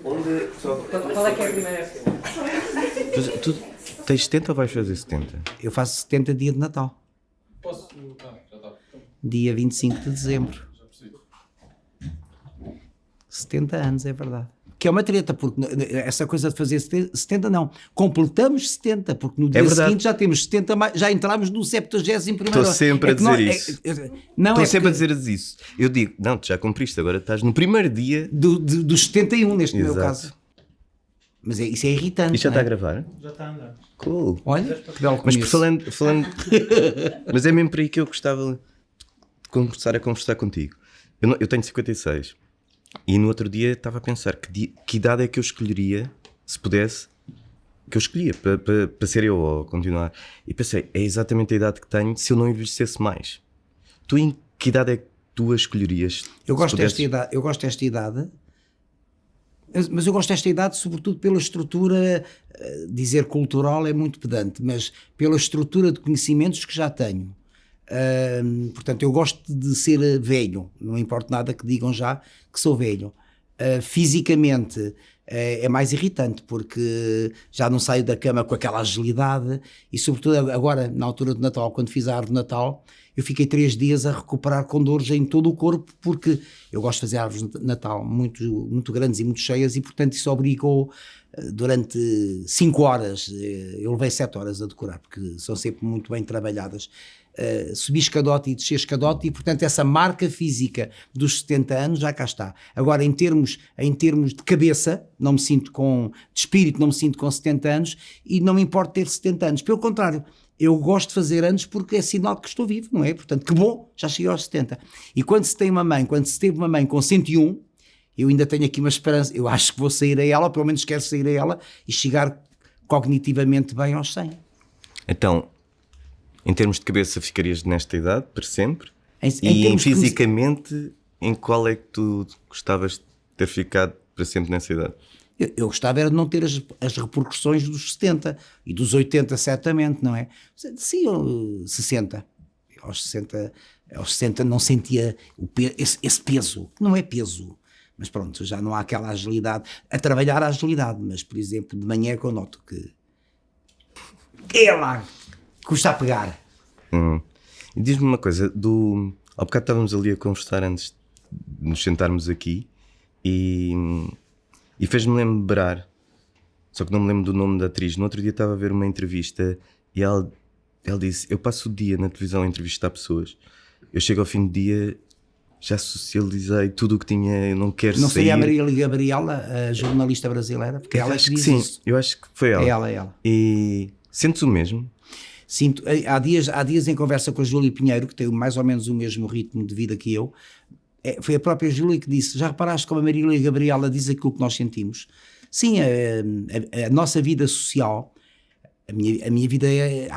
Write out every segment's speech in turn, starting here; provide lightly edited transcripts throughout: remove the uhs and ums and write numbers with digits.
Qual é que é a primeira? Tu tens 70 ou vais fazer 70? Eu faço 70 dia de Natal. Posso? Já está. Dia 25 de dezembro. 70 anos, é verdade. Que é uma treta, porque essa coisa de fazer 70 não. Completamos 70, porque no dia seguinte já temos 70, já entramos no 71º. Estou sempre a dizer isso. Estou sempre a dizer isso. Eu digo, não, tu já cumpriste, agora estás no primeiro dia dos 71, neste meu Exato. caso. Mas isso é irritante. Isto já não está a gravar? Já está a andar. Cool. Olha, que belo Mas começo. falando mas é mesmo por aí que eu gostava de começar a conversar contigo. Eu tenho 56 e no outro dia estava a pensar que idade é que eu escolheria, se pudesse, que eu escolhia para ser eu ou continuar. E pensei, é exatamente a idade que tenho se eu não envelhecesse mais. Tu em que idade é que tu a escolherias? Eu gosto desta idade, mas eu gosto desta idade sobretudo pela estrutura, dizer cultural é muito pedante, mas pela estrutura de conhecimentos que já tenho. Portanto, eu gosto de ser velho, não importa nada que digam já que sou velho. Fisicamente é mais irritante, porque já não saio da cama com aquela agilidade e sobretudo agora, na altura de Natal, quando fiz a árvore de Natal, eu fiquei 3 dias a recuperar com dores em todo o corpo, porque eu gosto de fazer árvores de Natal muito, muito grandes e muito cheias e portanto isso obrigou durante 5 horas, eu levei 7 horas a decorar, porque são sempre muito bem trabalhadas. Subir escadote e descer escadote e portanto essa marca física dos 70 anos já cá está. Agora em termos de cabeça, não me sinto de espírito não me sinto com 70 anos e não me importa ter 70 anos, pelo contrário, eu gosto de fazer anos porque é sinal que estou vivo, não é? Portanto, que bom, já cheguei aos 70. E quando se teve uma mãe com 101, eu ainda tenho aqui uma esperança, eu acho que vou sair a ela, ou pelo menos quero sair a ela e chegar cognitivamente bem aos 100. Então, em termos de cabeça ficarias nesta idade, para sempre? Em fisicamente, em qual é que tu gostavas de ter ficado para sempre nessa idade? Eu gostava era de não ter as repercussões dos 70 e dos 80 certamente, não é? Sim, 60. Aos 60 não sentia esse peso, que não é peso, mas pronto, já não há aquela agilidade, a trabalhar a agilidade, mas por exemplo de manhã é que eu noto que é lá, custa a pegar. E diz-me uma coisa, ao bocado estávamos ali a conversar antes de nos sentarmos aqui e fez-me lembrar, só que não me lembro do nome da atriz. No outro dia estava a ver uma entrevista e ela disse, eu passo o dia na televisão a entrevistar pessoas, eu chego ao fim do dia, já socializei tudo o que tinha, eu não quero sair. Não seria a Marília Gabriela, a jornalista brasileira? Porque ela acho que diz sim, isso. eu acho que foi ela. É ela. E sentes o mesmo? Sinto, há dias em conversa com a Júlia Pinheiro, que tem mais ou menos o mesmo ritmo de vida que eu, foi a própria Júlia que disse, já reparaste como a Marília Gabriela diz aquilo que nós sentimos? Sim, a nossa vida social, a minha vida é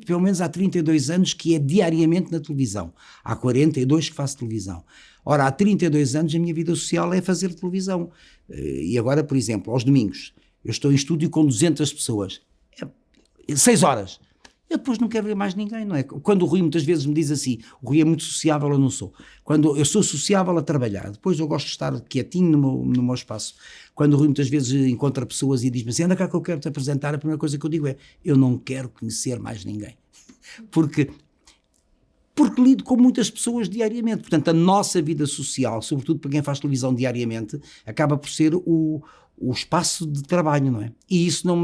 pelo menos há 32 anos que é diariamente na televisão, há 42 que faço televisão. Ora, há 32 anos a minha vida social é fazer televisão. E agora, por exemplo, aos domingos, eu estou em estúdio com 200 pessoas, 6 horas. Eu depois não quero ver mais ninguém, não é? Quando o Rui muitas vezes me diz assim, o Rui é muito sociável, eu não sou. Quando eu sou sociável a trabalhar, depois eu gosto de estar quietinho no meu espaço. Quando o Rui muitas vezes encontra pessoas e diz-me assim, anda cá que eu quero te apresentar, a primeira coisa que eu digo é, eu não quero conhecer mais ninguém. Porque lido com muitas pessoas diariamente. Portanto, a nossa vida social, sobretudo para quem faz televisão diariamente, acaba por ser o espaço de trabalho, não é? E isso não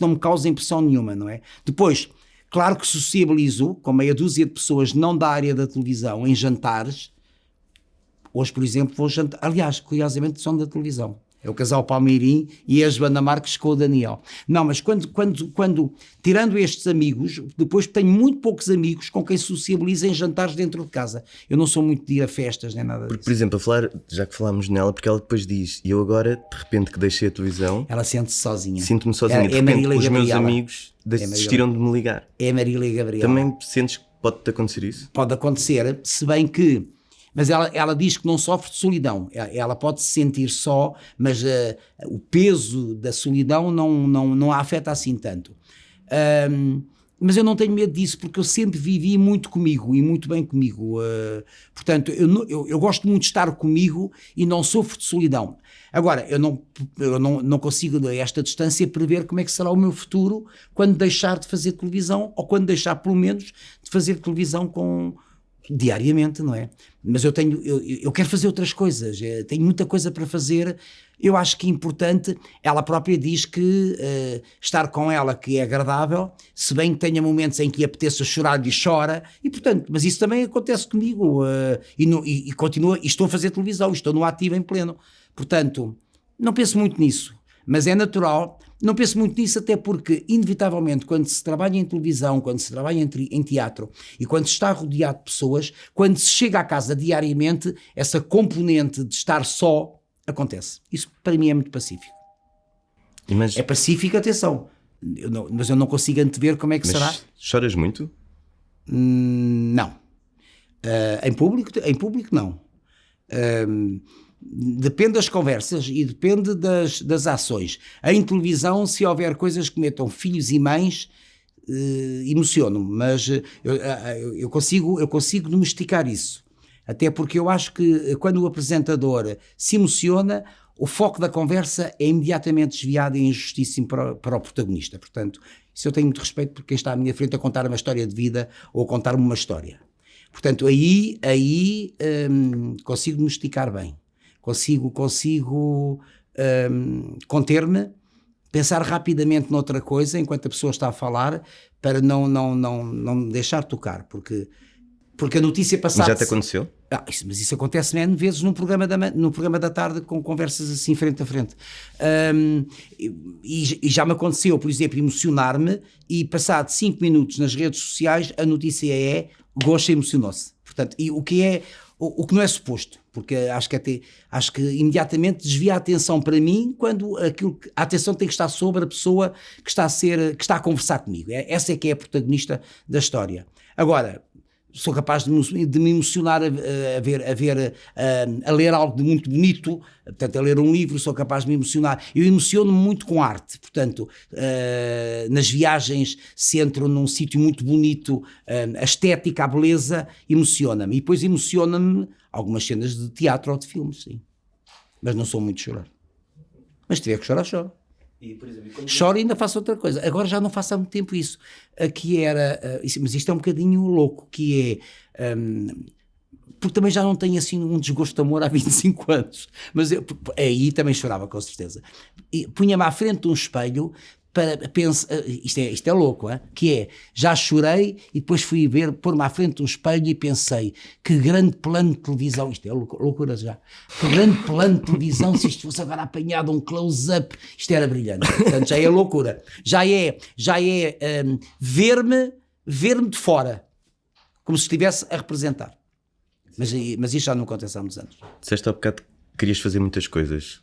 me causa impressão nenhuma, não é? Depois, claro que sociabilizo com meia dúzia de pessoas não da área da televisão em jantares. Hoje, por exemplo, vou jantar, aliás, curiosamente são da televisão. É o casal Palmeirim e a Joana Marques com o Daniel. Não, mas quando tirando estes amigos, depois tenho muito poucos amigos com quem sociabilizo em jantares dentro de casa. Eu não sou muito de ir a festas nem nada disso. Por exemplo, já que falámos nela, porque ela depois diz, e eu agora, de repente que deixei a televisão... Ela sente-se sozinha. Sinto-me sozinha. De repente, os meus amigos desistiram de me ligar. É a Marília Gabriela. Também sentes que pode-te acontecer isso? Pode acontecer, se bem que... Mas ela diz que não sofre de solidão. Ela pode se sentir só, mas o peso da solidão não a afeta assim tanto. Mas eu não tenho medo disso, porque eu sempre vivi muito comigo e muito bem comigo. Portanto, eu gosto muito de estar comigo e não sofro de solidão. Agora, eu não consigo, a esta distância, prever como é que será o meu futuro quando deixar de fazer televisão, ou quando deixar, pelo menos, de fazer televisão diariamente, não é? Mas eu quero fazer outras coisas, tenho muita coisa para fazer. Eu acho que é importante, ela própria diz que estar com ela que é agradável, se bem que tenha momentos em que apeteça chorar e chora, e portanto, mas isso também acontece comigo, e continua, e estou a fazer televisão, estou no ativo em pleno, portanto, não penso muito nisso, mas é natural, não penso muito nisso até porque, inevitavelmente, quando se trabalha em televisão, quando se trabalha em teatro, e quando se está rodeado de pessoas, quando se chega à casa diariamente, essa componente de estar só, acontece. Isso para mim é muito pacífico. Mas, É pacífico, atenção. Mas eu não consigo antever como é que será. Choras muito? Não. Em público não. Depende das conversas e depende das ações. Em televisão, se houver coisas que metam filhos e mães, emociono-me, mas eu consigo domesticar isso. Até porque eu acho que quando o apresentador se emociona, o foco da conversa é imediatamente desviado e injustíssimo para o protagonista. Portanto, isso eu tenho muito respeito por quem está à minha frente a contar uma história de vida ou a contar-me uma história. Portanto, aí consigo domesticar bem. Consigo conter-me, pensar rapidamente noutra coisa enquanto a pessoa está a falar, para não me deixar tocar, porque a notícia passada... Mas já te aconteceu? Mas isso acontece N vezes no programa da tarde, com conversas assim frente a frente. E já me aconteceu, por exemplo, emocionar-me e passado 5 minutos nas redes sociais a notícia é Gocha emocionou-se. Portanto, e o que não é suposto, porque acho que imediatamente desvia a atenção para mim quando a atenção tem que estar sobre a pessoa que está a conversar comigo. Essa é que é a protagonista da história. Agora, sou capaz de me emocionar a ler algo de muito bonito, portanto, a ler um livro, sou capaz de me emocionar. Eu emociono-me muito com arte, portanto, nas viagens, se entro num sítio muito bonito, a estética, a beleza, emociona-me. E depois emociona-me algumas cenas de teatro ou de filmes, sim. Mas não sou muito de chorar. Mas se tiver que chorar, choro. E, por exemplo, choro e ainda faço outra coisa. Agora já não faço há muito tempo isso. Que era, mas isto é um bocadinho louco, que é... porque também já não tenho assim um desgosto de amor há 25 anos. Mas aí também chorava, com certeza. Punha-me à frente de um espelho para pensar... Isto é louco, hein? Que é... Já chorei e depois fui pôr-me à frente de um espelho e pensei que grande plano de televisão... Isto é loucura já. Que grande plano de televisão, se isto fosse agora apanhado um close-up, isto era brilhante. Portanto, já é loucura. Já é ver-me de fora, como se estivesse a representar. Mas isto já não acontece há muitos anos. Disseste há bocado que querias fazer muitas coisas.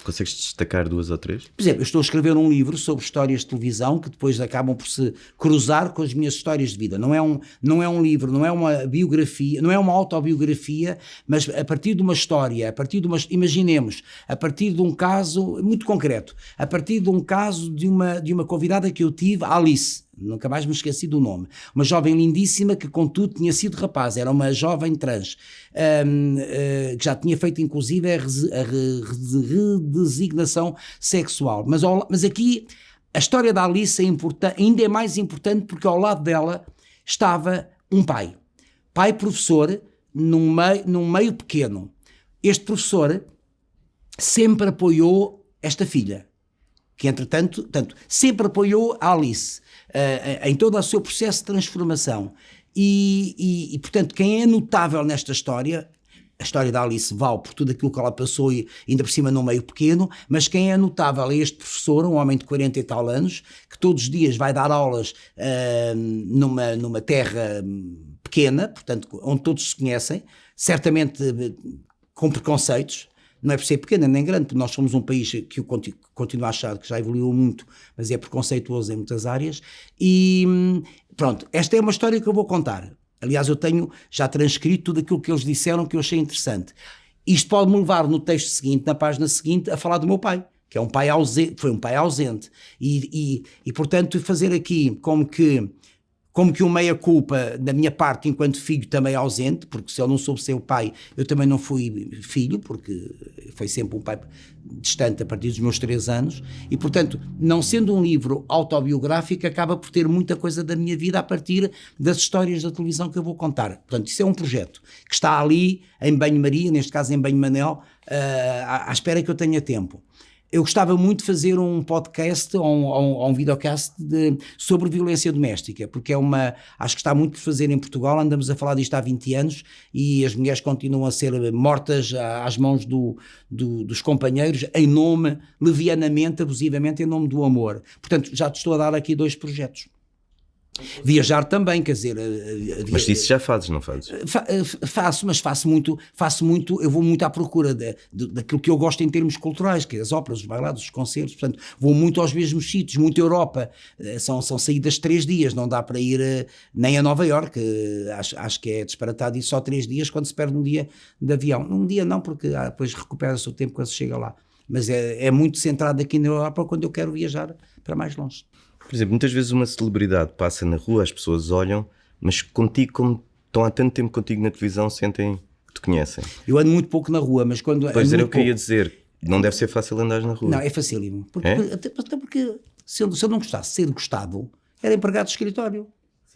Consegues destacar 2 ou 3? Por exemplo, eu estou a escrever um livro sobre histórias de televisão que depois acabam por se cruzar com as minhas histórias de vida. Não é um livro, não é uma biografia, não é uma autobiografia, mas a partir de uma história, imaginemos, a partir de um caso muito concreto, a partir de um caso de uma convidada que eu tive, a Alice. Nunca mais me esqueci do nome. Uma jovem lindíssima que, contudo, tinha sido rapaz. Era uma jovem trans, que já tinha feito, inclusive, a redesignação sexual. Mas aqui, a história da Alice ainda é mais importante porque ao lado dela estava um pai. Pai professor, num meio pequeno. Este professor sempre apoiou esta filha, que, entretanto, sempre apoiou a Alice em todo o seu processo de transformação. E, portanto, quem é notável nesta história, a história da Alice vale por tudo aquilo que ela passou e ainda por cima num meio pequeno, mas quem é notável é este professor, um homem de 40 e tal anos, que todos os dias vai dar aulas numa terra pequena, portanto, onde todos se conhecem, certamente com preconceitos. Não é por ser pequena nem grande, porque nós somos um país que eu continuo a achar que já evoluiu muito, mas é preconceituoso em muitas áreas. E pronto, esta é uma história que eu vou contar. Aliás, eu tenho já transcrito tudo aquilo que eles disseram que eu achei interessante. Isto pode-me levar no texto seguinte, na página seguinte, a falar do meu pai, que é um pai ausente, foi um pai ausente, e portanto fazer aqui como que um meia-culpa da minha parte enquanto filho também ausente, porque se eu não soube ser o pai, eu também não fui filho, porque foi sempre um pai distante a partir dos meus 3 anos, e portanto, não sendo um livro autobiográfico, acaba por ter muita coisa da minha vida a partir das histórias da televisão que eu vou contar. Portanto, isso é um projeto que está ali, em banho-maria, neste caso em banho-manel, à espera que eu tenha tempo. Eu gostava muito de fazer um podcast ou um videocast sobre violência doméstica, porque acho que está muito por fazer em Portugal, andamos a falar disto há 20 anos e as mulheres continuam a ser mortas às mãos dos companheiros em nome, levianamente, abusivamente, em nome do amor. Portanto, já te estou a dar aqui 2 projetos. Viajar também, quer dizer... Mas isso já fazes, não fazes? Faço, mas faço muito, eu vou muito à procura daquilo que eu gosto em termos culturais, que é as óperas, os bailados, os concertos, portanto, vou muito aos mesmos sítios, muito à Europa, são saídas de 3 dias, não dá para ir nem a Nova Iorque, acho que é disparatado ir só 3 dias quando se perde um dia de avião. Um dia não, porque depois recupera-se o tempo quando se chega lá, mas é muito centrado aqui na Europa quando eu quero viajar para mais longe. Por exemplo, muitas vezes uma celebridade passa na rua, as pessoas olham, mas contigo, como estão há tanto tempo contigo na televisão, sentem que te conhecem. Eu ando muito pouco na rua, mas quando... Pois era o que eu ia dizer, não deve ser fácil andar na rua. Não, é facílimo. É? Até porque se eu não gostasse de ser gostado, era empregado de escritório.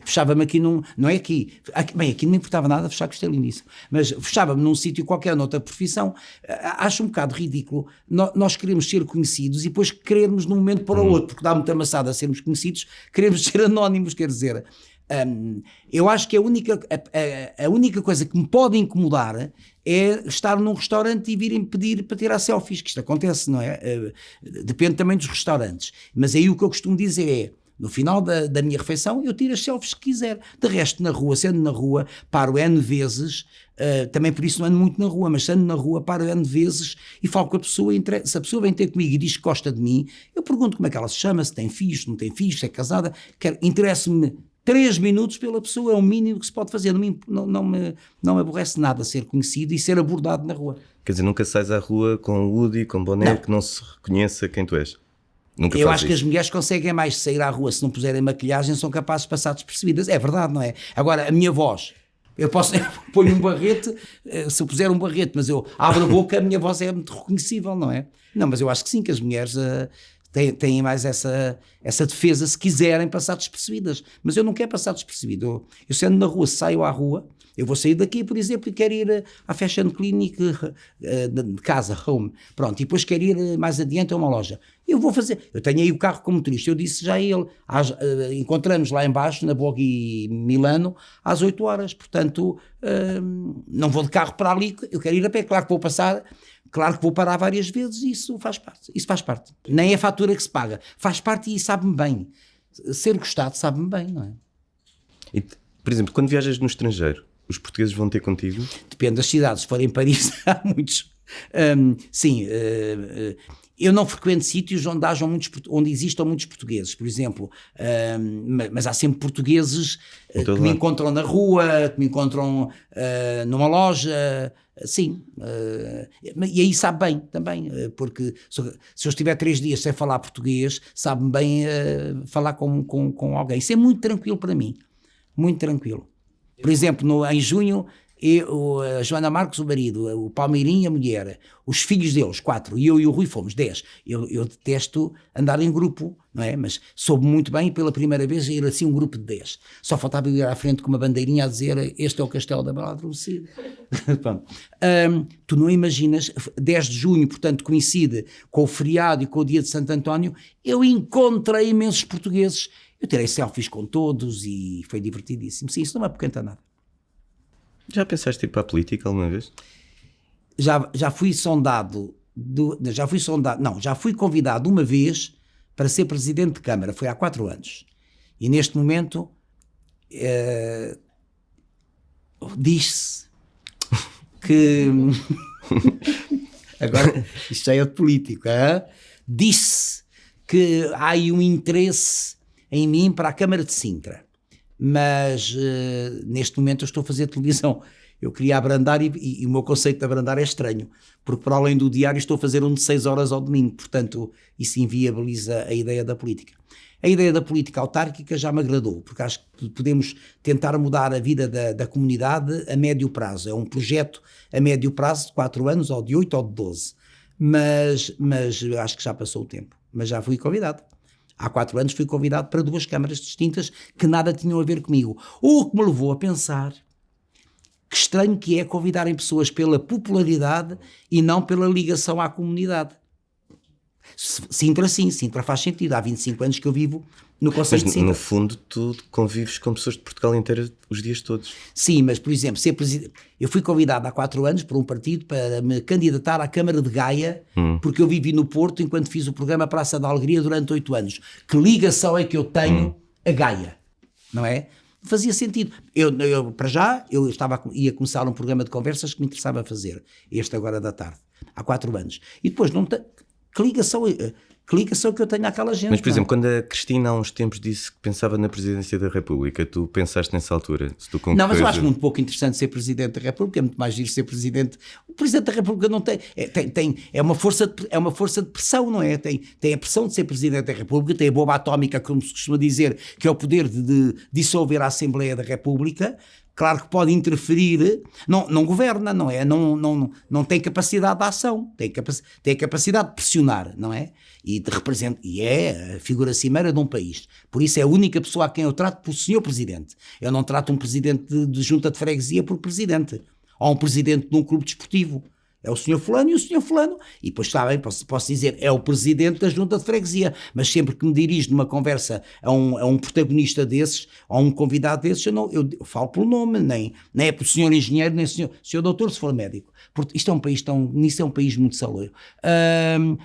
Fechava-me aqui não é aqui, bem, aqui não me importava nada fechar, que isto é lindíssimo, mas fechava-me num sítio qualquer, noutra profissão. Acho um bocado ridículo nós queremos ser conhecidos e depois querermos de um momento para o outro, porque dá muita amassada a sermos conhecidos, queremos ser anónimos, quer dizer, eu acho que a única coisa que me pode incomodar é estar num restaurante e virem pedir para tirar selfies, que isto acontece, não é? Depende também dos restaurantes, mas aí o que eu costumo dizer é, no final da minha refeição, eu tiro as selfies que quiser. De resto, na rua, sendo na rua, paro N vezes, também por isso não ando muito na rua, mas sendo na rua, paro N vezes e falo com a pessoa. Se a pessoa vem ter comigo e diz que gosta de mim, eu pergunto como é que ela se chama, se tem filhos, se não tem filhos, se é casada. Interessa-me 3 minutos pela pessoa, é o mínimo que se pode fazer. Não me aborrece nada ser conhecido e ser abordado na rua. Quer dizer, nunca sais à rua com o Woody, com boné, que não se reconheça quem tu és. Eu acho que as mulheres conseguem mais sair à rua se não puserem maquilhagem, são capazes de passar despercebidas. É verdade, não é? Agora, a minha voz, eu ponho um barrete, se eu puser um barrete, mas eu abro a boca, a minha voz é muito reconhecível, não é? Não, mas eu acho que sim, que as mulheres têm mais essa defesa se quiserem passar despercebidas. Mas eu não quero passar despercebido. Eu sendo na rua, saio à rua, eu vou sair daqui, por exemplo, e quero ir à Fashion Clinic de casa, home, pronto, e depois quero ir mais adiante a uma loja. Eu vou fazer, eu tenho aí o carro como motorista, eu disse já a ele, encontramos lá embaixo, na Boghi Milano, às 8 horas, portanto, não vou de carro para ali, eu quero ir a pé, claro que vou passar, claro que vou parar várias vezes, isso faz parte. Nem é a fatura que se paga, faz parte e sabe-me bem. Ser gostado sabe-me bem, não é? E, por exemplo, quando viajas no estrangeiro, os portugueses vão ter contigo? Depende das cidades. Se for em Paris, há muitos. Sim, eu não frequento sítios onde existam muitos portugueses, por exemplo, mas há sempre portugueses que me encontram na rua, que me encontram numa loja, sim, e aí sabe bem também, porque se eu estiver 3 dias sem falar português, sabe-me bem falar com alguém. Isso é muito tranquilo para mim, muito tranquilo. Por exemplo, em junho, a Joana Marques, o marido, o Palmeirinho, a mulher, os filhos deles, 4, e eu e o Rui fomos 10. Eu detesto andar em grupo, não é? Mas soube muito bem, pela primeira vez, ir assim um grupo de 10. Só faltava ir à frente com uma bandeirinha a dizer este é o Castelo da Bela Adormecida. Tu não imaginas, 10 de junho, portanto, coincide com o feriado e com o dia de Santo António, eu encontrei imensos portugueses. Eu tirei selfies com todos e foi divertidíssimo. Sim, isso não me apoquenta nada. Já pensaste ir para a política alguma vez? Já fui sondado, já fui convidado uma vez para ser presidente de Câmara, foi há 4 anos. E neste momento diz-se que agora isto já é de político, diz-se que há aí um interesse em mim para a Câmara de Sintra, mas neste momento eu estou a fazer televisão eu queria abrandar e o meu conceito de abrandar é estranho, porque para além do diário estou a fazer um de 6 horas ao domingo, portanto isso inviabiliza a ideia da política. A ideia da política autárquica já me agradou, porque acho que podemos tentar mudar a vida da comunidade a médio prazo. É um projeto a médio prazo de 4 anos, ou de 8 ou de 12. Mas acho que já passou o tempo. Mas já fui convidado. Há 4 anos fui convidado para 2 câmaras distintas que nada tinham a ver comigo. O que me levou a pensar que estranho que é convidarem pessoas pela popularidade e não pela ligação à comunidade. Sintra sim, Sintra faz sentido. Há 25 anos que eu vivo no concelho de Mas Sintra. no fundo tu convives com pessoas de Portugal inteira os dias todos. Sim, mas por exemplo, ser presidente, eu fui convidado há 4 anos por um partido para me candidatar à Câmara de Gaia, porque eu vivi no Porto enquanto fiz o programa Praça da Alegria durante 8 anos. Que ligação é que eu tenho a Gaia? Não é? Fazia sentido. Eu para já, ia começar um programa de conversas que me interessava fazer, este agora da tarde, há 4 anos. E depois não tem... Que ligação que eu tenho àquela gente. Mas, por exemplo, quando a Cristina há uns tempos disse que pensava na Presidência da República, tu pensaste nessa altura? Se tu não, mas eu acho muito pouco interessante ser Presidente da República, é muito mais giro ser Presidente. O Presidente da República não tem... É uma força de pressão, não é? Tem a pressão de ser Presidente da República, tem a bomba atómica, como se costuma dizer, que é o poder de dissolver a Assembleia da República. Claro que pode interferir, não governa, não é? Não tem capacidade de ação, tem capacidade de pressionar, não é? E é a figura cimeira de um país. Por isso é a única pessoa a quem eu trato por senhor Presidente. Eu não trato um Presidente de junta de freguesia por Presidente. Ou um Presidente de um clube desportivo. É o senhor fulano e o senhor fulano. E depois, está bem, posso dizer, é o presidente da junta de freguesia. Mas sempre que me dirijo numa conversa a um protagonista desses, ou a um convidado desses, eu falo pelo nome, nem é pelo senhor engenheiro, nem senhor doutor, se for médico. Porque isto é um país nisso é um país muito saloiro.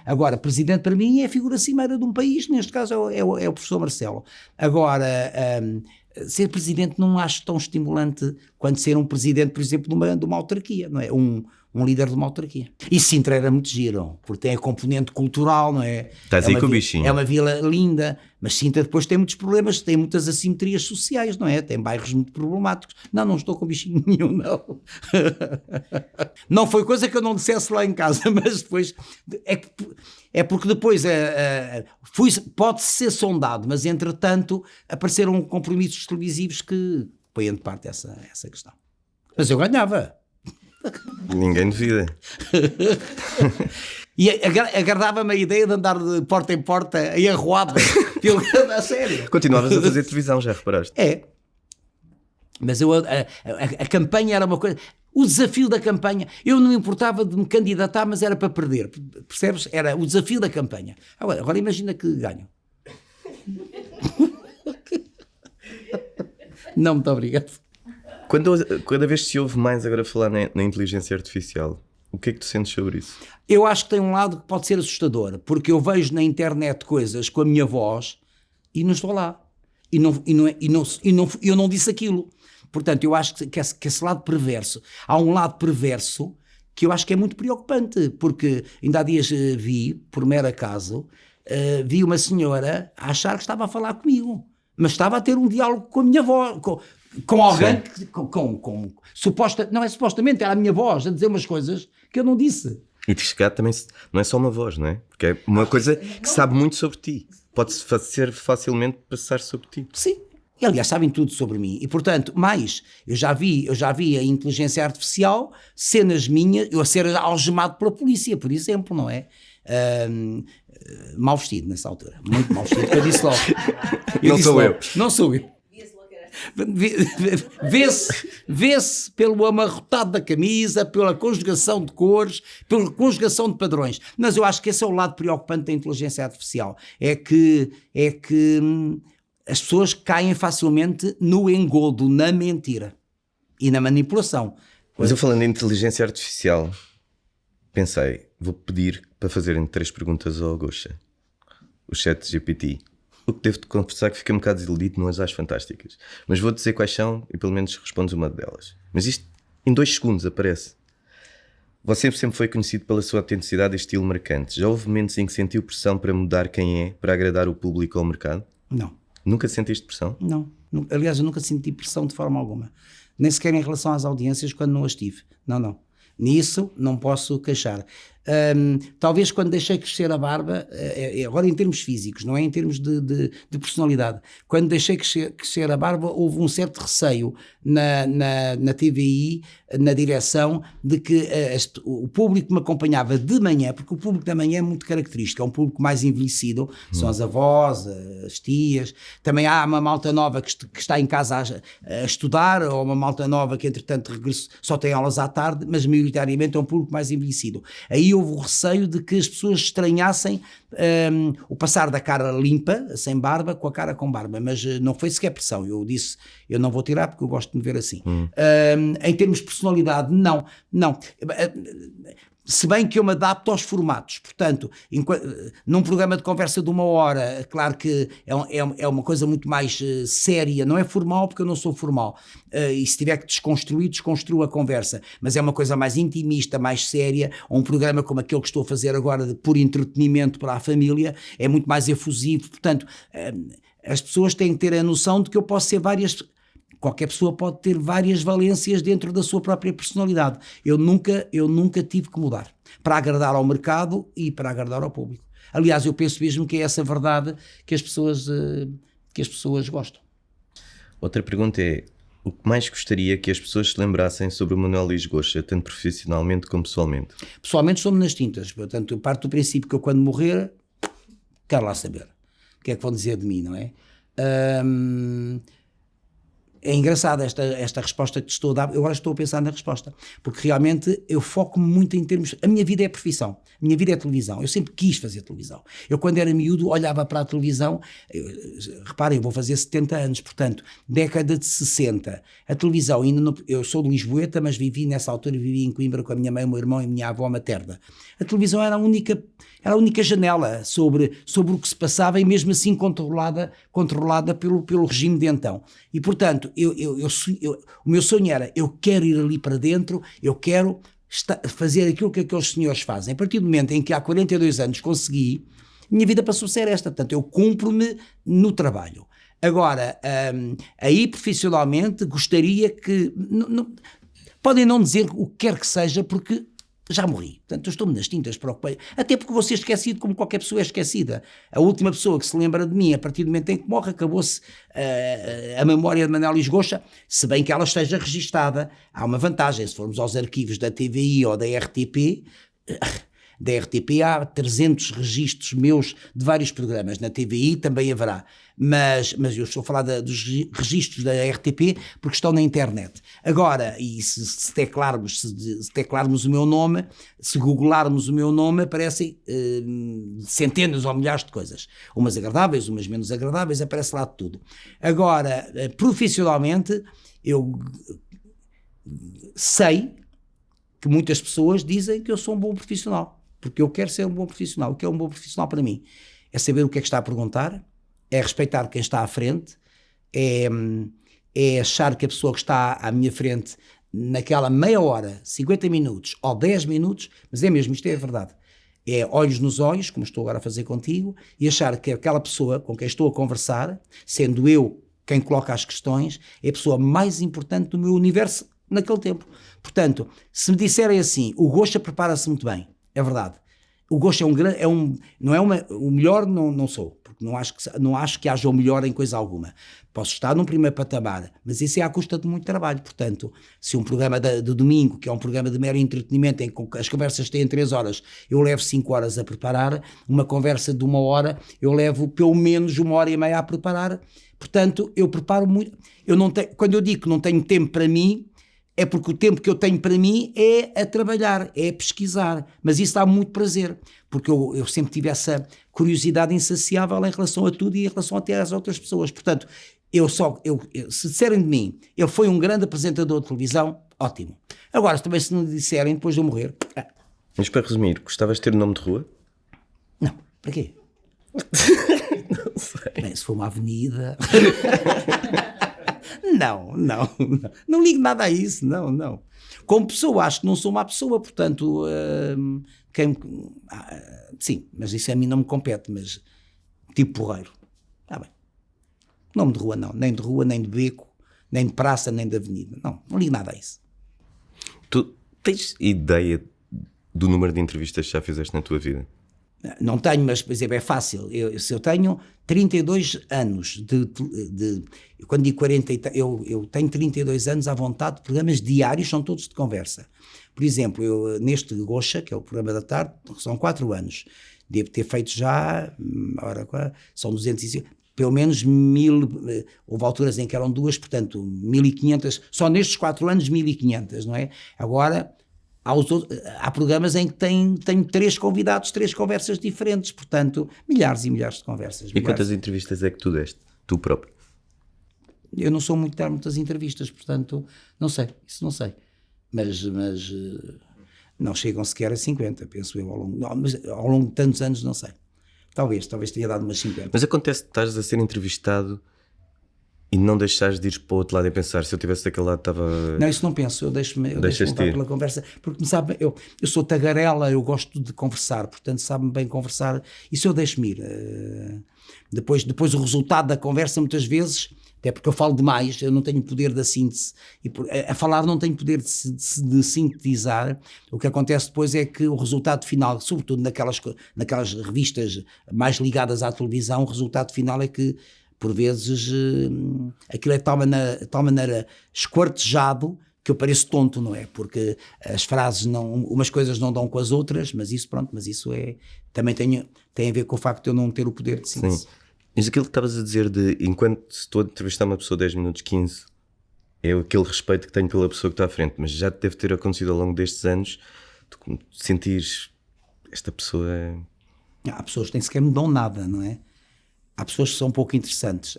Agora, presidente para mim é a figura cimeira de um país, neste caso é o professor Marcelo. Agora... ser presidente não acho tão estimulante quanto ser um presidente, por exemplo, de uma autarquia, não é? Um líder de uma autarquia. E Sintra era muito giro, porque tem a componente cultural, não é? Estás aí com o bichinho. É uma vila linda, mas Sintra depois tem muitos problemas, tem muitas assimetrias sociais, não é? Tem bairros muito problemáticos. Não estou com bichinho nenhum, não. Não foi coisa que eu não dissesse lá em casa, mas depois... É porque depois pode ser sondado, mas entretanto apareceram compromissos televisivos que põem de parte essa questão. Mas eu ganhava. Ninguém duvida. E agradava-me a ideia de andar de porta em porta e arruado pelo a sério. Continuavas a fazer televisão, já reparaste? É. Mas a campanha era uma coisa... O desafio da campanha, eu não me importava de me candidatar, mas era para perder, percebes? Era o desafio da campanha. Agora imagina que ganho. Não, muito obrigado. Cada vez se ouve mais agora falar na inteligência artificial, o que é que tu sentes sobre isso? Eu acho que tem um lado que pode ser assustador, porque eu vejo na internet coisas com a minha voz e não estou lá. Eu não disse aquilo. Portanto, eu acho que esse lado perverso, há um lado perverso que eu acho que é muito preocupante, porque ainda há dias vi, por mero acaso, vi uma senhora a achar que estava a falar comigo, mas estava a ter um diálogo com a minha voz, com alguém que, supostamente era a minha voz a dizer umas coisas que eu não disse. E te chegar também não é só uma voz, não é? Porque é uma coisa que sabe muito sobre ti, pode-se fazer facilmente passar sobre ti. Sim. E, aliás, sabem tudo sobre mim. E, portanto, eu já vi a inteligência artificial, cenas minhas, eu a ser algemado pela polícia, por exemplo, não é? Mal vestido nessa altura. Muito mal vestido. Eu disse logo. Não sou eu. Vê-se pelo amarrotado da camisa, pela conjugação de cores, pela conjugação de padrões. Mas eu acho que esse é o lado preocupante da inteligência artificial. É que as pessoas caem facilmente no engodo, na mentira e na manipulação. Mas eu falando em inteligência artificial, pensei, vou pedir para fazerem 3 perguntas ao Gosha, o ChatGPT. O que devo-te confessar que fiquei um bocado desiludido, não as acho fantásticas. Mas vou dizer quais são e pelo menos respondes uma delas. Mas isto em 2 segundos aparece. Você sempre foi conhecido pela sua autenticidade e estilo marcante. Já houve momentos em que sentiu pressão para mudar quem é, para agradar o público ou o mercado? Não. Nunca sentiste pressão? Não. Aliás, eu nunca senti pressão de forma alguma. Nem sequer em relação às audiências quando não as tive. Não. Nisso não posso queixar. Talvez quando deixei crescer a barba, agora em termos físicos, não é em termos de personalidade, quando deixei crescer a barba houve um certo receio na TVI, na direção, de que o público me acompanhava de manhã, porque o público da manhã é muito característico, é um público mais envelhecido, são as avós, as tias, também há uma malta nova que está em casa a estudar, ou uma malta nova que entretanto só tem aulas à tarde, mas maioritariamente é um público mais envelhecido. Aí houve o receio de que as pessoas estranhassem o passar da cara limpa, sem barba, com a cara com barba, mas não foi sequer pressão. Eu disse, eu não vou tirar porque eu gosto de me ver assim. Em termos de personalidade, não. Se bem que eu me adapto aos formatos, portanto, num programa de conversa de 1 hora, claro que é uma coisa muito mais séria, não é formal porque eu não sou formal, e se tiver que desconstruo a conversa, mas é uma coisa mais intimista, mais séria, ou um programa como aquele que estou a fazer agora de puro entretenimento para a família, é muito mais efusivo, portanto, as pessoas têm que ter a noção de que eu posso ser qualquer pessoa pode ter várias valências dentro da sua própria personalidade. Eu nunca tive que mudar para agradar ao mercado e para agradar ao público. Aliás, eu penso mesmo que é essa verdade que as pessoas gostam. Outra pergunta é: o que mais gostaria que as pessoas se lembrassem sobre o Manuel Luís Goxa, tanto profissionalmente como pessoalmente? Pessoalmente sou-me nas tintas, portanto eu parto do princípio que eu quando morrer quero lá saber o que é que vão dizer de mim, não é? É engraçado esta resposta que te estou a dar. Eu agora estou a pensar na resposta, porque realmente eu foco-me muito em termos... A minha vida é profissão, a minha vida é televisão. Eu sempre quis fazer televisão. Eu quando era miúdo olhava para a televisão, reparem, eu vou fazer 70 anos, portanto, década de 60. A televisão ainda não... Eu sou de Lisboeta, mas nessa altura vivi em Coimbra com a minha mãe, o meu irmão e a minha avó materna. A televisão era a única janela sobre o que se passava e mesmo assim controlada pelo regime de então. E portanto, o meu sonho era, eu quero ir ali para dentro, eu quero fazer aquilo que aqueles senhores fazem. A partir do momento em que há 42 anos consegui, minha vida passou a ser esta, portanto eu cumpro-me no trabalho. Agora, aí profissionalmente gostaria que, podem não dizer o que quer que seja, porque já morri, portanto eu estou-me nas tintas, preocupei, até porque vou ser esquecido como qualquer pessoa é esquecida. A última pessoa que se lembra de mim a partir do momento em que morre, acabou-se a memória de Manuel Luís Goxa, se bem que ela esteja registada. Há uma vantagem, se formos aos arquivos da TVI ou da RTP, há 300 registros meus de vários programas. Na TVI também haverá, mas eu estou a falar dos registros da RTP porque estão na internet. Agora, e se teclarmos o meu nome, se googlarmos o meu nome, aparecem centenas ou milhares de coisas. Umas agradáveis, umas menos agradáveis, aparece lá de tudo. Agora, profissionalmente, eu sei que muitas pessoas dizem que eu sou um bom profissional. Porque eu quero ser um bom profissional. O que é um bom profissional para mim? É saber o que é que está a perguntar, é respeitar quem está à frente, é achar que a pessoa que está à minha frente naquela meia hora, 50 minutos ou 10 minutos, mas é mesmo, isto é a verdade, é olhos nos olhos, como estou agora a fazer contigo, e achar que aquela pessoa com quem estou a conversar, sendo eu quem coloca as questões, é a pessoa mais importante do meu universo naquele tempo. Portanto, se me disserem assim, o Goxa prepara-se muito bem, é verdade. O Goxa o melhor não sou, porque não acho que haja o melhor em coisa alguma. Posso estar num primeiro patamar, mas isso é à custa de muito trabalho. Portanto, se um programa de domingo, que é um programa de mero entretenimento, em que as conversas têm 3 horas, eu levo 5 horas a preparar, uma conversa de 1 hora, eu levo pelo menos 1h30 a preparar. Portanto, eu preparo muito. Quando eu digo que não tenho tempo para mim, é porque o tempo que eu tenho para mim é a trabalhar, é a pesquisar, mas isso dá muito prazer, porque eu sempre tive essa curiosidade insaciável em relação a tudo e em relação até às outras pessoas. Portanto, se disserem de mim, ele foi um grande apresentador de televisão, ótimo. Agora, também se não disserem depois de eu morrer... Mas para resumir, gostavas de ter nome de rua? Não, para quê? Não sei. Bem, se for uma avenida... Não ligo nada a isso, não. Como pessoa, acho que não sou uma pessoa, portanto, sim, mas isso a mim não me compete, mas tipo porreiro, está bem. Nome de rua não, nem de rua, nem de beco, nem de praça, nem de avenida. Não ligo nada a isso. Tu tens ideia do número de entrevistas que já fizeste na tua vida? Não tenho, mas, por exemplo, é fácil. Se eu tenho 32 anos eu quando digo 40, eu tenho 32 anos à vontade de programas diários, são todos de conversa. Por exemplo, eu neste Gocha, que é o programa da tarde, são 4 anos. Devo ter feito já, são 250, pelo menos 1000, houve alturas em que eram 2, portanto 1500, só nestes 4 anos 1500, não é? Agora, há programas em que tenho 3 convidados, 3 conversas diferentes, portanto, milhares e milhares de conversas. E quantas entrevistas é que tu deste? Tu próprio? Eu não sou muito de dar muitas entrevistas, portanto, não sei, isso não sei. Mas não chegam sequer a 50, penso eu, ao longo de tantos anos, não sei. Talvez tenha dado umas 50. Mas acontece que estás a ser entrevistado e não deixares de ir para o outro lado e pensar, se eu estivesse daquele lado estava... Não, isso não penso, eu deixo-me levar pela conversa, porque sabe, eu sou tagarela, eu gosto de conversar, portanto sabe-me bem conversar, isso eu deixo-me ir. Depois o resultado da conversa muitas vezes, até porque eu falo demais, eu não tenho poder da síntese, e a falar não tenho poder de sintetizar. O que acontece depois é que o resultado final, sobretudo naquelas revistas mais ligadas à televisão, o resultado final é que por vezes aquilo é de tal maneira esquartejado que eu pareço tonto, não é? Porque as frases umas coisas não dão com as outras, mas isso também tem a ver com o facto de eu não ter o poder de síntese. Sim. Mas aquilo que estavas a dizer de enquanto estou a entrevistar uma pessoa 10 minutos, 15, é aquele respeito que tenho pela pessoa que está à frente, mas já deve ter acontecido ao longo destes anos, tu sentires esta pessoa... Há pessoas que nem sequer me dão nada, não é? Há pessoas que são um pouco interessantes.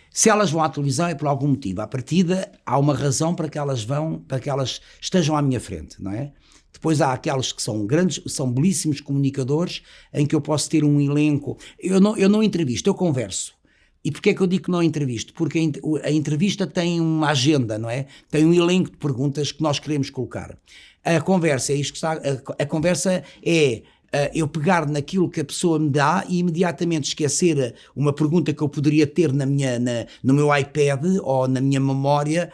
Se elas vão à televisão é por algum motivo. À partida, há uma razão para que elas estejam à minha frente, não é? Depois há aquelas que são belíssimos comunicadores, em que eu posso ter um elenco. Eu não entrevisto, eu converso. E porquê é que eu digo que não entrevisto? Porque a entrevista tem uma agenda, não é? Tem um elenco de perguntas que nós queremos colocar. A conversa é isto que está. A conversa é eu pegar naquilo que a pessoa me dá e imediatamente esquecer uma pergunta que eu poderia ter no meu iPad ou na minha memória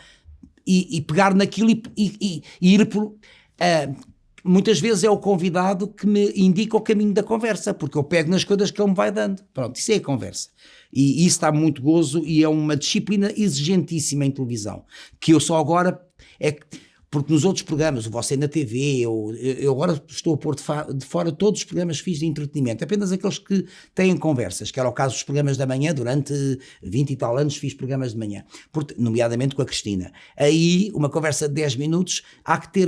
e pegar naquilo e ir por... muitas vezes é o convidado que me indica o caminho da conversa, porque eu pego nas coisas que ele me vai dando. Pronto, isso é a conversa. E isso dá muito gozo e é uma disciplina exigentíssima em televisão, que eu só agora... Porque nos outros programas, o Você na TV, eu agora estou a pôr de fora todos os programas que fiz de entretenimento, apenas aqueles que têm conversas, que era o caso dos programas da manhã, durante 20 e tal anos fiz programas de manhã, nomeadamente com a Cristina. Aí, uma conversa de 10 minutos, há que ter...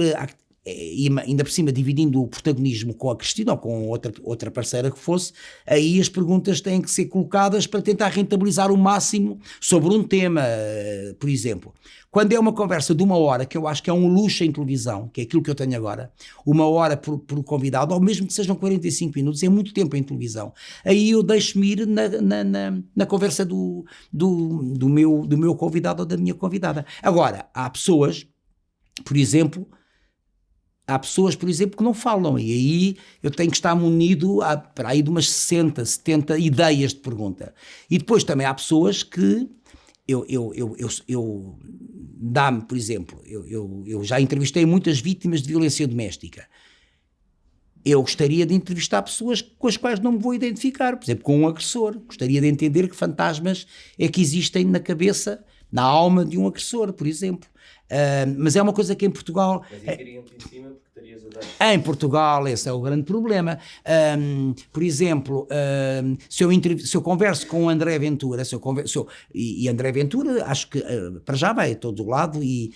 e ainda por cima dividindo o protagonismo com a Cristina ou com outra parceira que fosse, aí as perguntas têm que ser colocadas para tentar rentabilizar o máximo sobre um tema, por exemplo. Quando é uma conversa de 1 hora, que eu acho que é um luxo em televisão, que é aquilo que eu tenho agora, 1 hora por convidado, ou mesmo que sejam 45 minutos, é muito tempo em televisão. Aí eu deixo-me ir na conversa do meu convidado ou da minha convidada. Agora, há pessoas, por exemplo, que não falam, e aí eu tenho que estar munido para aí de umas 60, 70 ideias de pergunta. E depois também há pessoas que dá-me, por exemplo, eu já entrevistei muitas vítimas de violência doméstica. Eu gostaria de entrevistar pessoas com as quais não me vou identificar, por exemplo, com um agressor. Gostaria de entender que fantasmas é que existem na cabeça, na alma de um agressor, por exemplo. Mas é uma coisa que em Portugal... Mas aí queriam-te em cima porque terias a dar. Em Portugal esse é o grande problema. Por exemplo, se eu converso com o André Ventura, e André Ventura acho que para já vai a todo lado e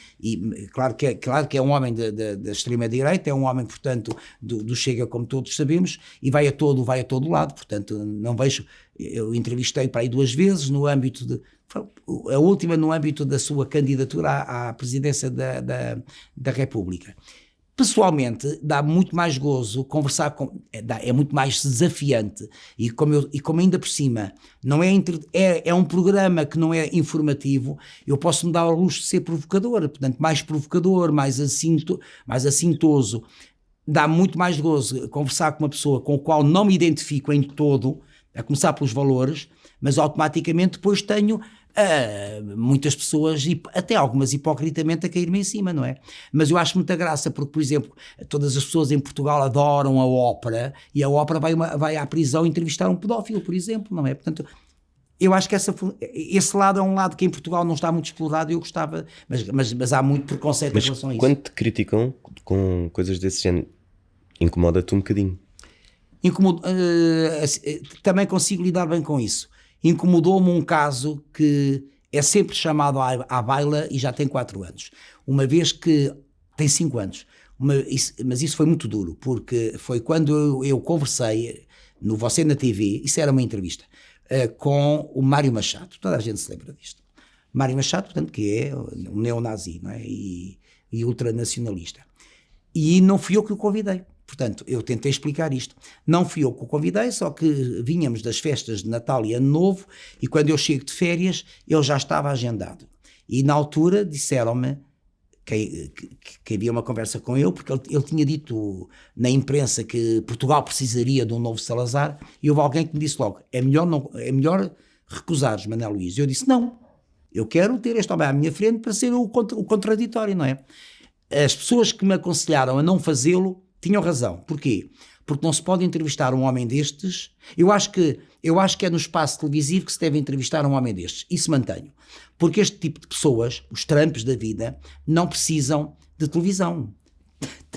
claro que é um homem da extrema-direita, é um homem, portanto, do Chega, como todos sabemos, e vai a todo lado, portanto, não vejo... Eu entrevistei para aí 2 vezes no âmbito a última no âmbito da sua candidatura à presidência da República. Pessoalmente, dá muito mais gozo conversar é muito mais desafiante e como ainda por cima não é um programa que não é informativo, eu posso me dar ao luxo de ser provocador, portanto mais provocador, mais assintoso. Dá muito mais gozo conversar com uma pessoa com a qual não me identifico em todo, a começar pelos valores, mas automaticamente depois tenho muitas pessoas, até algumas hipocritamente, a cair-me em cima, não é? Mas eu acho muita graça, porque, por exemplo, todas as pessoas em Portugal adoram a ópera, e a ópera vai à prisão entrevistar um pedófilo, por exemplo, não é? Portanto, eu acho que esse lado é um lado que em Portugal não está muito explorado e eu gostava, mas há muito preconceito em relação a isso. Quando te criticam com coisas desse género, incomoda-te um bocadinho? Também consigo lidar bem com isso. Incomodou-me um caso que é sempre chamado à baila e já tem 4 anos. Uma vez que tem 5 anos. Mas isso foi muito duro, porque foi quando eu conversei no Você na TV, isso era uma entrevista, com o Mário Machado. Toda a gente se lembra disto. Mário Machado, portanto, que é um neonazi, não é? E ultranacionalista. E não fui eu que o convidei. Portanto, eu tentei explicar isto. Não fui eu que o convidei, só que vínhamos das festas de Natal e Ano Novo, e quando eu chego de férias, ele já estava agendado. E na altura disseram-me que havia uma conversa com ele, porque ele tinha dito na imprensa que Portugal precisaria de um novo Salazar, e houve alguém que me disse logo, é melhor recusares, Manuel Luís. Eu disse, não, eu quero ter este homem à minha frente para ser o contraditório, não é? As pessoas que me aconselharam a não fazê-lo tinham razão. Porquê? Porque não se pode entrevistar um homem destes. Eu acho que é no espaço televisivo que se deve entrevistar um homem destes. Isso mantenho. Porque este tipo de pessoas, os Trumps da vida, não precisam de televisão.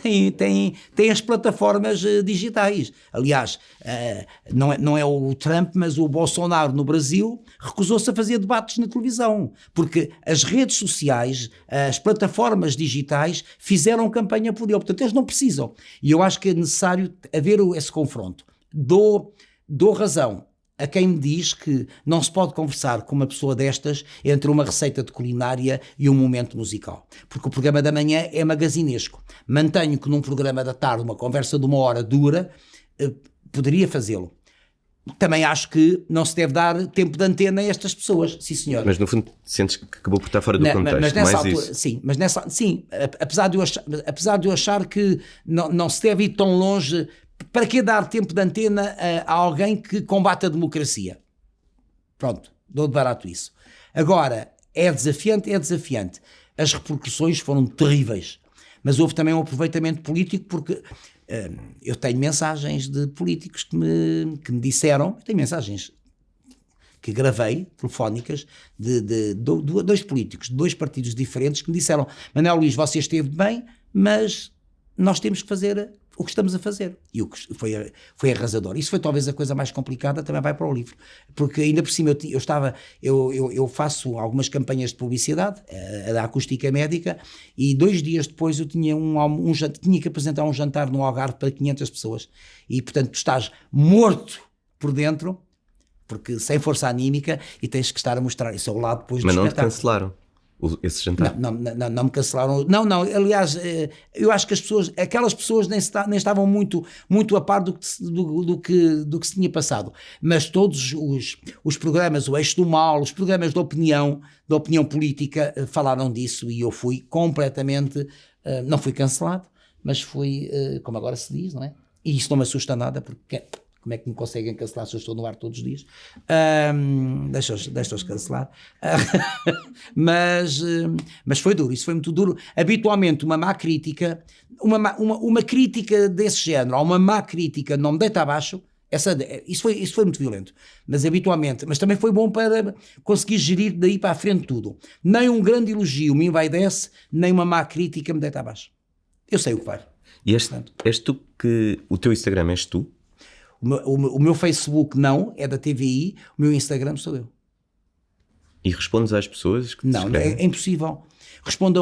Tem as plataformas digitais. Aliás, não é o Trump, mas o Bolsonaro no Brasil recusou-se a fazer debates na televisão, porque as redes sociais, as plataformas digitais fizeram campanha por ele, portanto eles não precisam. E eu acho que é necessário haver esse confronto. Dou razão a quem me diz que não se pode conversar com uma pessoa destas entre uma receita de culinária e um momento musical. Porque o programa da manhã é magazinesco. Mantenho que num programa da tarde, uma conversa de 1 hora dura, poderia fazê-lo. Também acho que não se deve dar tempo de antena a estas pessoas, sim senhor. Mas no fundo sentes que acabou por estar fora do contexto, mas nessa mais altura, isso. Sim, apesar de eu achar que não se deve ir tão longe. Para que dar tempo de antena a alguém que combate a democracia? Pronto, dou de barato isso. Agora, é desafiante. As repercussões foram terríveis, mas houve também um aproveitamento político, porque eu tenho mensagens de políticos que me disseram, eu tenho mensagens que gravei, telefónicas, de 2 políticos, de 2 partidos diferentes, que me disseram, Manuel Luís, você esteve bem, mas nós temos que fazer o que estamos a fazer. E o que foi arrasador. Isso foi talvez a coisa mais complicada, também vai para o livro. Porque ainda por cima eu faço algumas campanhas de publicidade, da acústica médica, e 2 dias depois eu tinha tinha que apresentar um jantar no Algarve para 500 pessoas. E portanto tu estás morto por dentro, porque sem força anímica, e tens que estar a mostrar isso ao lado depois do espetáculo. Mas não te cancelaram esse jantar? Não me cancelaram. Não, aliás, eu acho que aquelas pessoas nem estavam muito a par do que se tinha passado. Mas todos os programas, o Eixo do Mal, os programas da opinião política, falaram disso, e eu fui completamente, não fui cancelado, mas fui, como agora se diz, não é? E isso não me assusta nada, porque como é que me conseguem cancelar se eu estou no ar todos os dias? Deixa-os cancelar. Mas foi duro, isso foi muito duro. Habitualmente uma má crítica, uma crítica desse género, ou uma má crítica não me deita abaixo, isso foi muito violento. Mas habitualmente, mas também foi bom para conseguir gerir daí para a frente tudo. Nem um grande elogio me envaidece, nem uma má crítica me deita abaixo. Eu sei o que vai. E és tu que... O teu Instagram és tu? O meu Facebook não, é da TVI, o meu Instagram sou eu. E respondes às pessoas que te Não, é impossível. Respondo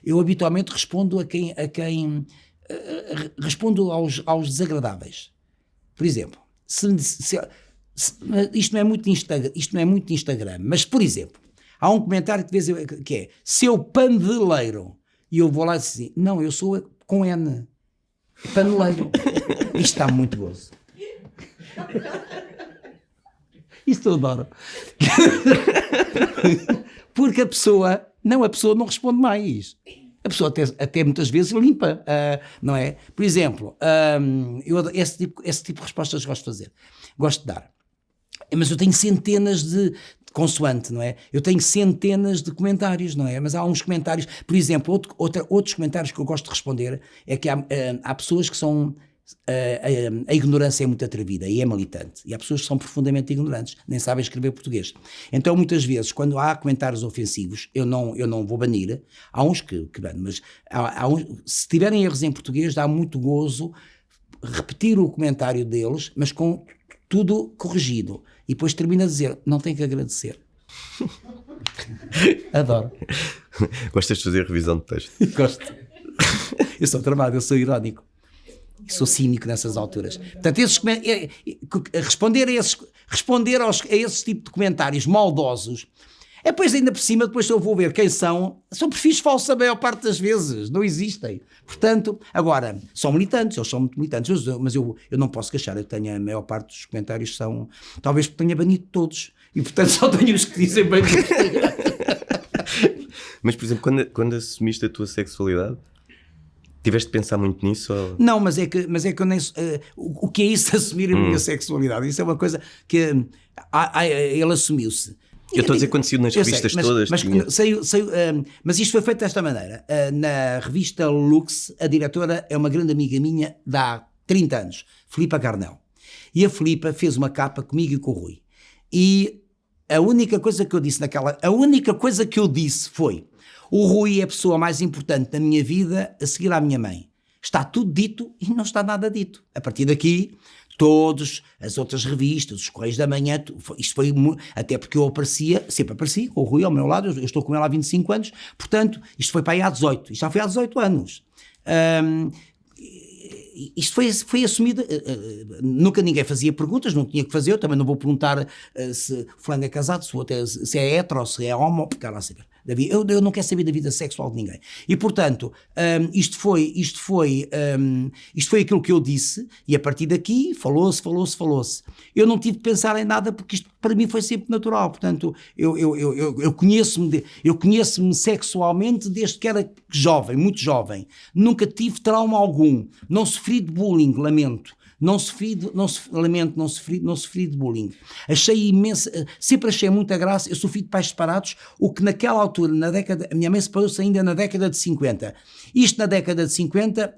eu habitualmente respondo a quem respondo aos desagradáveis. Por exemplo, isto não é muito de Instagram, mas por exemplo, há um comentário que é seu pandeleiro, e eu vou lá e digo assim, não, eu sou com N, paneleiro. Isto está muito gozo. Isso eu adoro. Porque a pessoa não responde mais. A pessoa até muitas vezes limpa, não é? Por exemplo, esse tipo de respostas gosto de fazer. Gosto de dar. Mas eu tenho centenas de consoante, não é? Eu tenho centenas de comentários, não é? Mas há uns comentários, por exemplo, outros comentários que eu gosto de responder é que há pessoas que são... A ignorância é muito atrevida e é militante, e há pessoas que são profundamente ignorantes, nem sabem escrever português. Então muitas vezes quando há comentários ofensivos eu não vou banir. Há uns que bano, mas se tiverem erros em português dá muito gozo repetir o comentário deles, mas com tudo corrigido, e depois termina a dizer, não tem que agradecer. Adoro. Gostas de fazer revisão de texto? Gosto. Eu sou tramado, eu sou irónico. Sou cínico nessas alturas. Portanto, responder a esse tipo de comentários maldosos, depois ainda por cima, depois eu vou ver quem são perfis falsos a maior parte das vezes, não existem. Portanto, agora, são militantes, eles são muito militantes, mas eu não posso queixar, eu tenho a maior parte dos comentários são, talvez porque tenha banido todos, e portanto só tenho os que dizem bem. Mas, por exemplo, quando assumiste a tua sexualidade, tiveste de pensar muito nisso? Ou... Não, mas é que eu nem... o que é isso, assumir a minha sexualidade? Isso é uma coisa que ele assumiu-se. Eu estou a dizer quando saiu nas revistas todas. Mas isto foi feito desta maneira. Na revista Lux, a diretora é uma grande amiga minha de há 30 anos, Filipa Carnel. E a Filipa fez uma capa comigo e com o Rui. E a única coisa que eu disse foi: o Rui é a pessoa mais importante da minha vida a seguir à minha mãe. Está tudo dito e não está nada dito. A partir daqui, todas as outras revistas, os Correios da Manhã, isto foi até porque eu sempre apareci com o Rui ao meu lado, eu estou com ele há 25 anos, portanto, isto foi para aí há 18, isto já foi há 18 anos. Isto foi assumido, nunca ninguém fazia perguntas, não tinha que fazer, eu também não vou perguntar se fulano é casado, se é hetero, se é homo, porque lá saber. Eu não quero saber da vida sexual de ninguém. E portanto, isto foi aquilo que eu disse, e a partir daqui falou-se. Eu não tive de pensar em nada, porque isto para mim foi sempre natural. Portanto, eu conheço-me sexualmente desde que era jovem, muito jovem. Nunca tive trauma algum. Não sofri de bullying, lamento. Não sofri de bullying. Sempre achei muita graça. Eu sofri de pais separados, o que naquela altura, a minha mãe separou-se ainda na década de 50. Isto na década de 50,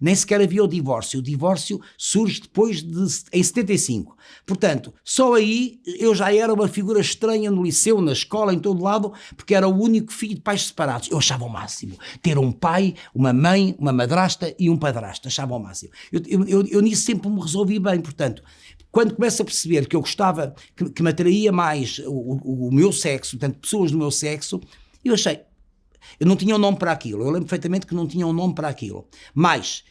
nem sequer havia o divórcio. O divórcio surge depois em 75. Portanto, só aí eu já era uma figura estranha no liceu, na escola, em todo lado, porque era o único filho de pais separados. Eu achava o máximo. Ter um pai, uma mãe, uma madrasta e um padrasto. Achava o máximo. Eu nisso sempre me resolvi bem, portanto, quando começo a perceber que eu gostava, que me atraía mais o meu sexo, portanto, pessoas do meu sexo, eu não tinha um nome para aquilo, eu lembro perfeitamente que não tinha um nome para aquilo, mas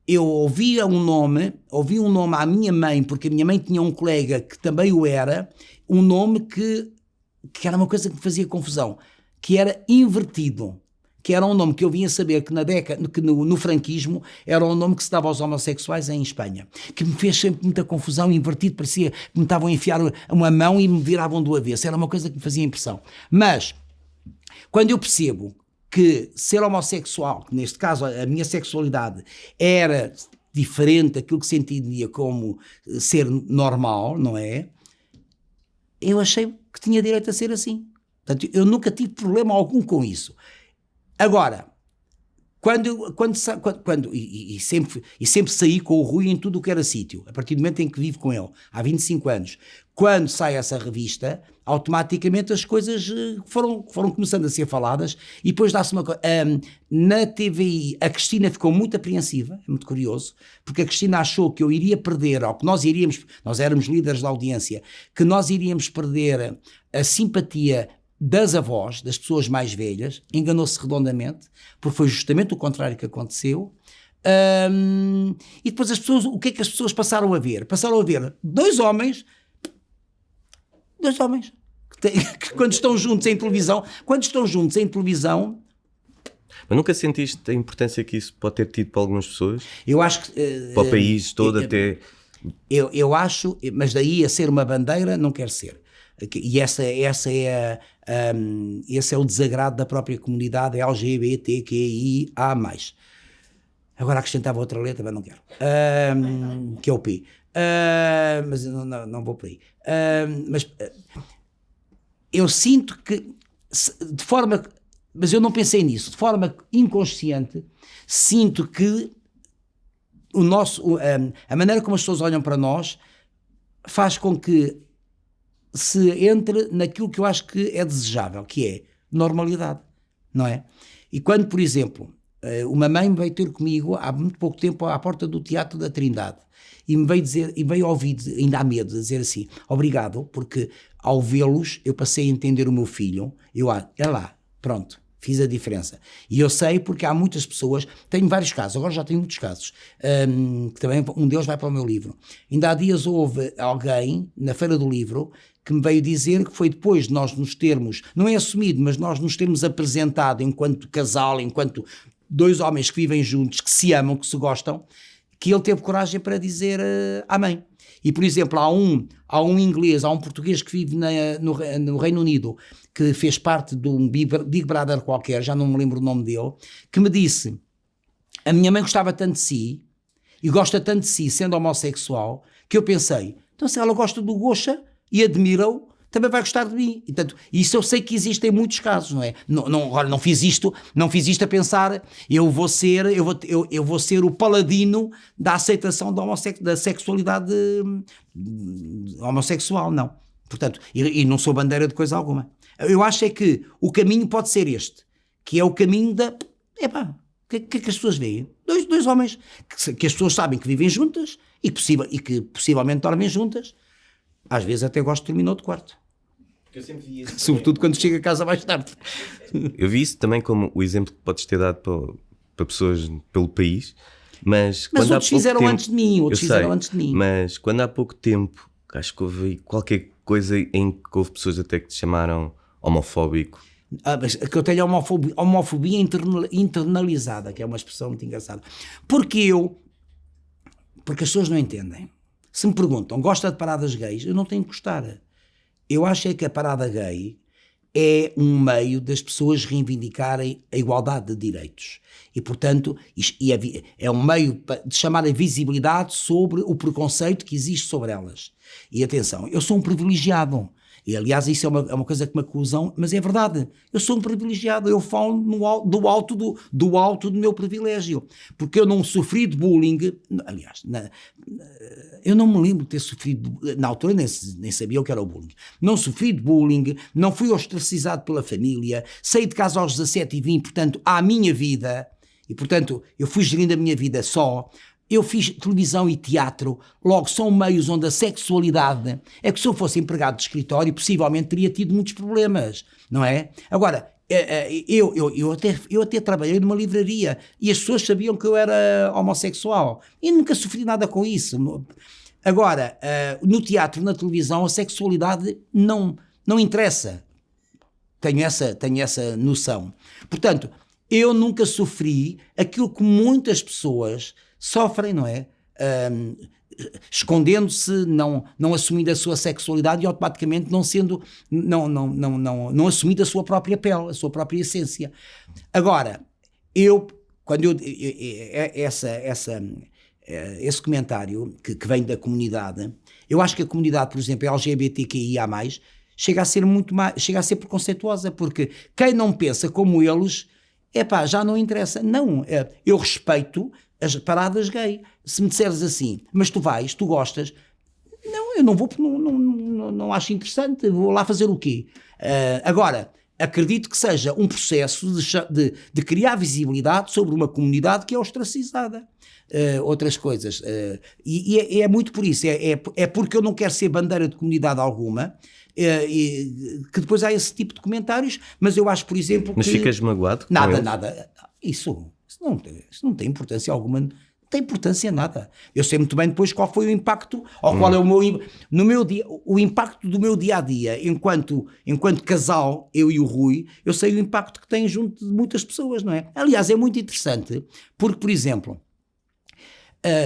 eu ouvia um nome à minha mãe, porque a minha mãe tinha um colega que também o era, um nome que era uma coisa que me fazia confusão, que era invertido. Que era um nome que eu vinha saber que no franquismo era um nome que se dava aos homossexuais em Espanha, que me fez sempre muita confusão, invertido, parecia que me estavam a enfiar uma mão e me viravam do avesso, era uma coisa que me fazia impressão. Mas, quando eu percebo que ser homossexual, que neste caso a minha sexualidade era diferente daquilo que se entendia como ser normal, não é? Eu achei que tinha direito a ser assim. Portanto, eu nunca tive problema algum com isso. Agora, sempre saí com o Rui em tudo o que era sítio, a partir do momento em que vivo com ele, há 25 anos. Quando sai essa revista, automaticamente as coisas foram começando a ser faladas, e depois dá-se uma coisa. Na TVI, a Cristina ficou muito apreensiva, é muito curioso, porque a Cristina achou que eu iria perder, ou que nós éramos líderes da audiência, que nós iríamos perder a simpatia das avós, das pessoas mais velhas. Enganou-se redondamente, porque foi justamente o contrário que aconteceu. E depois o que é que as pessoas passaram a ver? Passaram a ver dois homens que quando estão juntos em televisão, Mas nunca sentiste a importância que isso pode ter tido para algumas pessoas? Eu acho que para o país todo até... Eu acho, mas daí a ser uma bandeira não quer ser. E esse é o desagrado da própria comunidade LGBTQIA+. Agora acrescentava outra letra, mas não quero. Que é o P. Mas não vou por aí. Mas eu sinto que, de forma, mas eu não pensei nisso, de forma inconsciente, sinto que a maneira como as pessoas olham para nós faz com que se entre naquilo que eu acho que é desejável, que é normalidade, não é? E quando, por exemplo, uma mãe veio ter comigo há muito pouco tempo à porta do Teatro da Trindade e me veio dizer, e veio ouvir, ainda há medo, dizer assim, obrigado, porque ao vê-los eu passei a entender o meu filho, é lá, pronto, fiz a diferença. E eu sei porque há muitas pessoas, tenho vários casos, agora já tenho muitos casos, que também um deles vai para o meu livro. Ainda há dias houve alguém na Feira do Livro que me veio dizer que foi depois de nós nos termos, não é assumido, mas nós nos termos apresentado enquanto casal, enquanto dois homens que vivem juntos, que se amam, que se gostam, que ele teve coragem para dizer amém. E, por exemplo, há um inglês, há um português que vive no Reino Unido, que fez parte de um Big Brother qualquer, já não me lembro o nome dele, que me disse, a minha mãe gostava tanto de si, e gosta tanto de si, sendo homossexual, que eu pensei, então se ela gosta do Gosha e admira-o, também vai gostar de mim. E, portanto, isso eu sei que existe em muitos casos, não é? Agora não fiz isto a pensar, eu vou ser o paladino da aceitação da sexualidade homossexual, não. Portanto, e não sou bandeira de coisa alguma. Eu acho é que o caminho pode ser este, que é o caminho da... o que as pessoas veem? Dois homens que as pessoas sabem que vivem juntas e que possivelmente dormem juntas. Às vezes até gosto de dormir no outro quarto. Eu sempre vi isso. Sobretudo quando chega a casa mais tarde. Eu vi isso também como o exemplo que podes ter dado para pessoas pelo país. Mas quando outros fizeram antes de mim. Mas quando há pouco tempo, acho que houve qualquer coisa em que houve pessoas até que te chamaram homofóbico. Mas que eu tenho homofobia internalizada, que é uma expressão muito engraçada. Porque as pessoas não entendem. Se me perguntam, gosta de paradas gays? Eu não tenho que gostar. Eu acho é que a parada gay é um meio das pessoas reivindicarem a igualdade de direitos. E, portanto, é um meio de chamar a visibilidade sobre o preconceito que existe sobre elas. E atenção, eu sou um privilegiado. E, aliás, isso é uma coisa que me acusam, mas é verdade. Eu sou um privilegiado, eu falo do alto do meu privilégio. Porque eu não sofri de bullying. Aliás, eu não me lembro de ter sofrido, na altura nem sabia o que era o bullying. Não sofri de bullying, não fui ostracizado pela família, saí de casa aos 17 e vim, portanto, à minha vida. E, portanto, eu fui gerindo a minha vida só. Eu fiz televisão e teatro, logo são meios onde a sexualidade... É que se eu fosse empregado de escritório, possivelmente teria tido muitos problemas, não é? Agora, eu até trabalhei numa livraria e as pessoas sabiam que eu era homossexual e nunca sofri nada com isso. Agora, no teatro, na televisão, a sexualidade não interessa. Tenho essa noção. Portanto, eu nunca sofri aquilo que muitas pessoas sofrem, não é? Escondendo-se, não assumindo a sua sexualidade e automaticamente não assumindo a sua própria pele, a sua própria essência. Agora, esse comentário que vem da comunidade, eu acho que a comunidade, por exemplo, LGBTQIA+, chega a ser preconceituosa, porque quem não pensa como eles, já não interessa. Não, eu respeito as paradas gay. Se me disseres assim, mas tu gostas, não, eu não vou porque não acho interessante, vou lá fazer o quê? Agora, acredito que seja um processo de criar visibilidade sobre uma comunidade que é ostracizada. Outras coisas. E é muito por isso, é porque eu não quero ser bandeira de comunidade alguma, que depois há esse tipo de comentários, mas eu acho, por exemplo, mas ficas magoado? Nada. Isso não tem importância alguma. Não tem importância nada. Eu sei muito bem depois qual foi o impacto, ou qual é o impacto do meu dia-a-dia, enquanto casal, eu e o Rui, eu sei o impacto que tem junto de muitas pessoas, não é? Aliás, é muito interessante, porque, por exemplo,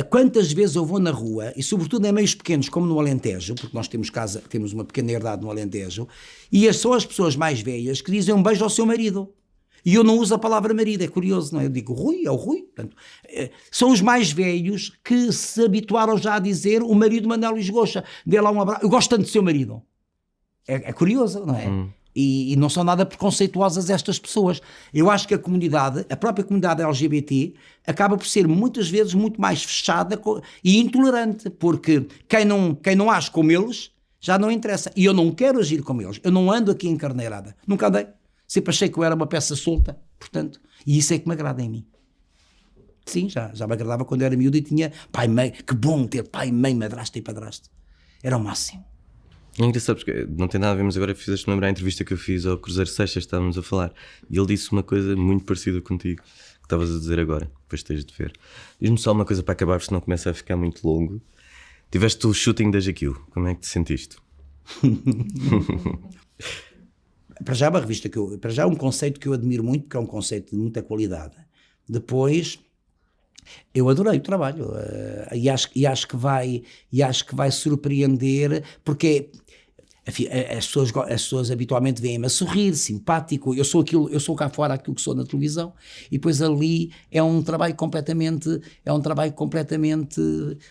quantas vezes eu vou na rua, e sobretudo em meios pequenos como no Alentejo, porque nós temos uma pequena herdade no Alentejo, e são as pessoas mais velhas que dizem um beijo ao seu marido. E eu não uso a palavra marido, é curioso, não é? Eu digo Rui, é o Rui. Portanto, são os mais velhos que se habituaram já a dizer o marido Manuel Luís Goxa, dê lá um abraço, eu gosto tanto do seu marido. é curioso, não é? E não são nada preconceituosas estas pessoas. Eu acho que a própria comunidade LGBT, acaba por ser muitas vezes muito mais fechada e intolerante, porque quem não age como eles já não interessa. E eu não quero agir como eles. Eu não ando aqui encarneirada. Nunca andei. Sempre achei que eu era uma peça solta, portanto. E isso é que me agrada em mim. Sim, já me agradava quando eu era miúdo e tinha pai, mãe. Que bom ter pai, mãe, madrasta e padrasto. Era o máximo. É engraçado porque não tem nada a ver, mas agora fizeste-me lembrar a entrevista que eu fiz ao Cruzeiro Seixas, estávamos a falar, e ele disse uma coisa muito parecida contigo, que estavas a dizer agora, depois tens de ver. Diz-me só uma coisa para acabar, senão começa a ficar muito longo. Tiveste o shooting da GQ, como é que te sentiste? Para já é uma revista para já é um conceito que eu admiro muito, porque é um conceito de muita qualidade. Depois, eu adorei o trabalho, e acho que vai surpreender, porque enfim, as pessoas habitualmente veem-me a sorrir, simpático, eu sou cá fora aquilo que sou na televisão, e depois ali é um trabalho completamente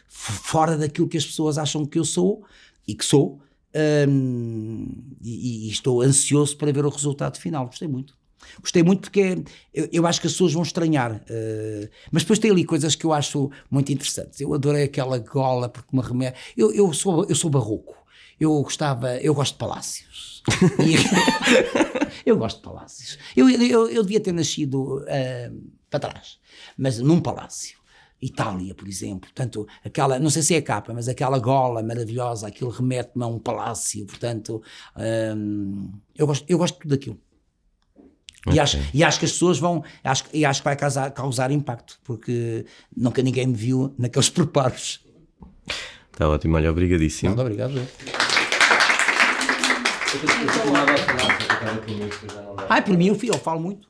fora daquilo que as pessoas acham que eu sou, e que sou, e estou ansioso para ver o resultado final. Gostei muito porque eu acho que as pessoas vão estranhar, mas depois tem ali coisas que eu acho muito interessantes. Eu adorei aquela gola porque me remete. Eu sou barroco. Eu gosto de palácios. Eu gosto de palácios. Eu devia ter nascido para trás, mas num palácio. Itália, por exemplo, portanto, não sei se é a capa, mas aquela gola maravilhosa, aquilo remete-me a um palácio, portanto, eu gosto de tudo aquilo. Okay. E acho que as pessoas acho que vai causar impacto, porque nunca ninguém me viu naqueles preparos. Está ótimo, olha, obrigadíssimo. Muito obrigado. Por mim eu falo muito.